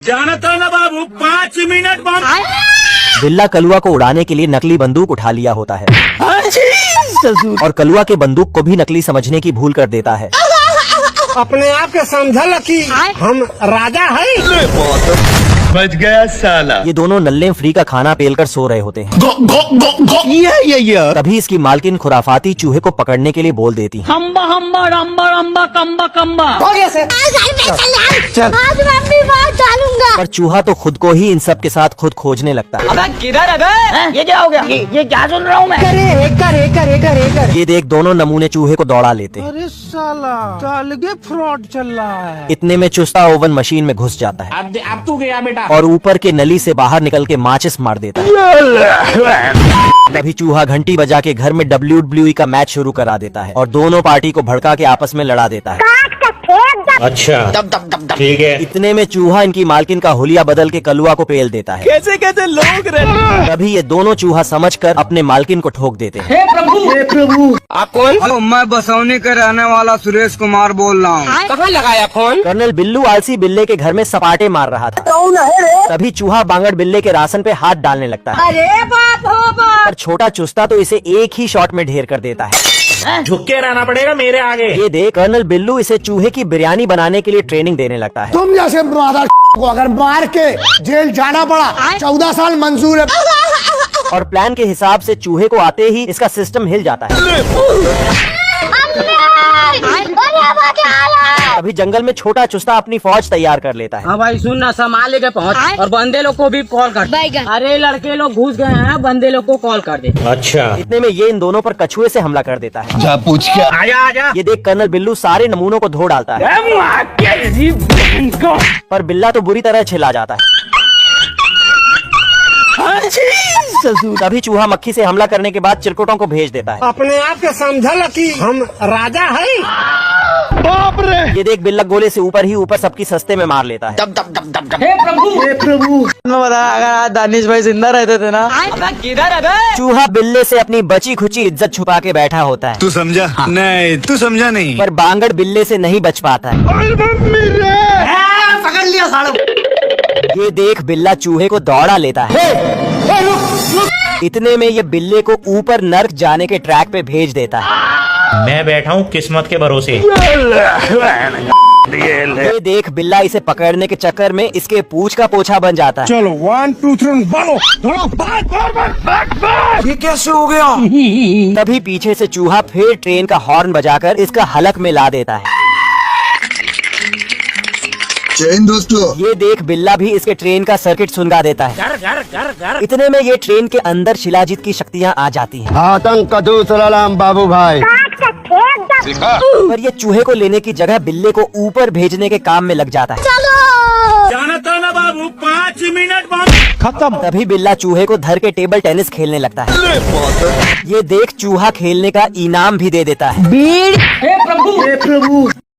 जानता ना बाबू 5 मिनट बाद बिल्ला कलुआ को उड़ाने के लिए नकली बंदूक उठा लिया होता है और कलुआ के बंदूक को भी नकली समझने की भूल कर देता है। अपने आप के समझल कि हम राजा है। बच गया साला। ये दोनों नल्ले फ्री का खाना पेल कर सो रहे होते हैं। तभी इसकी मालकिन खुराफाती चूहे को पकड़ने के लिए बोल देती है। हम्बा हम्बा रम्बा रम्बा कम्बा कम्बा। हो गया से चल आज मैं अपनी बात डालूंगा। पर चूहा तो खुद को ही इन सब के साथ खुद खोजने लगता है। अबे किधर है बे? ये क्या हो गया? ये क्या सुन रहा हूँ मैं? कर। ये देख दोनों नमूने चूहे को दौड़ा लेते हैं। अरे साला अलगे फ्रॉड चल रहा है। इतने में चुस्ता ओवन मशीन में घुस जाता है अब तू गया बेटा। और ऊपर के नली से बाहर निकल के माचिस मार देता है। तभी चूहा घंटी बजा के घर में WWE का मैच शुरू करा देता है और दोनों पार्टी को भड़का के आपस में लड़ा देता है। अच्छा ठीक है। इतने में चूहा इनकी मालकिन का हुलिया बदल के कलुआ को पेल देता है। कैसे कैसे लोग रहते? तभी ये दोनों चूहा समझकर अपने मालकिन को ठोक देते हैं। हे प्रभु। आप कौन? हेलो, मैं बसौनी के रहने वाला सुरेश कुमार बोल रहा हूँ। कहाँ लगाया फोन? कर्नल बिल्लू आलसी बिल्ले के घर में सपाटे मार रहा था। तभी चूहा बांगड़ बिल्ले के राशन पे हाथ डालने लगता है। अरे बाप हो बाप। पर छोटा चुस्ता तो इसे एक ही शॉट में ढेर कर देता है। झुक के रहना पड़ेगा मेरे आगे। ये देख कर्नल बिल्लू इसे चूहे की बिरयानी बनाने के लिए ट्रेनिंग देने लगता है। तुम जैसे ब्रदर को अगर मार के जेल जाना पड़ा 14 साल मंजूर है। और प्लान के हिसाब से चूहे को आते ही इसका सिस्टम हिल जाता है। तभी जंगल में छोटा चुस्ता अपनी फौज तैयार कर लेता है। हाँ भाई सुन ना, संभाल लेके पहुँच और बंदे लोग को भी कॉल कर दे। अरे लड़के लोग घुस गए हैं, बंदे लोग को कॉल कर दे। अच्छा इतने में ये इन दोनों पर कछुए से हमला कर देता है। जा पूछ के आजा। ये देख कर्नल बिल्लू सारे नमूनों को धो डालता है। पर बिल्ला तो बुरी तरह छिला जाता है। तभी चूहा मक्खी से हमला करने के बाद चिरकुटों को भेज देता है। अपने आप के समझल कि हम राजा है। बाप रे। ये देख बिल्ला गोले से ऊपर ही ऊपर सबकी सस्ते में मार लेता है। हे प्रभु। मैं बता, अगर आज दानिश भाई जिंदा रहते थे ना। अबे किधर है बे? चूहा बिल्ले से अपनी बची खुची इज्जत छुपा के बैठा होता है। तू समझा? नहीं तू समझा नहीं। पर बांगड़ बिल्ले से नहीं बच पाता है। पकड़ लिया सालों। ये देख बिल्ला चूहे को दौड़ा लेता है। इतने में ये बिल्ले को ऊपर नर्क जाने के ट्रैक पे भेज देता है। मैं बैठा हूँ किस्मत के भरोसे। ये देख बिल्ला इसे पकड़ने के चक्कर में इसके पूंछ का पोछा बन जाता है। चलो 1 2 3 भागो। ये कैसे हो गया? तभी पीछे से चूहा फिर ट्रेन का हॉर्न बजाकर इसका हलक में ला देता है। चैन दोस्तों। ये देख बिल्ला भी इसके ट्रेन का सर्किट सुनगा देता है। इतने में ये ट्रेन के अंदर शिलाजीत की शक्तियाँ आ जाती हैं। आतंक सलाम बाबू भाई। पर ये चूहे को लेने की जगह बिल्ले को ऊपर भेजने के काम में लग जाता है। जानता ना बाबू 5 मिनट बाद खत्म। तभी बिल्ला चूहे को धर के टेबल टेनिस खेलने लगता है। ये देख चूहा खेलने का इनाम भी दे देता है। हे प्रभु।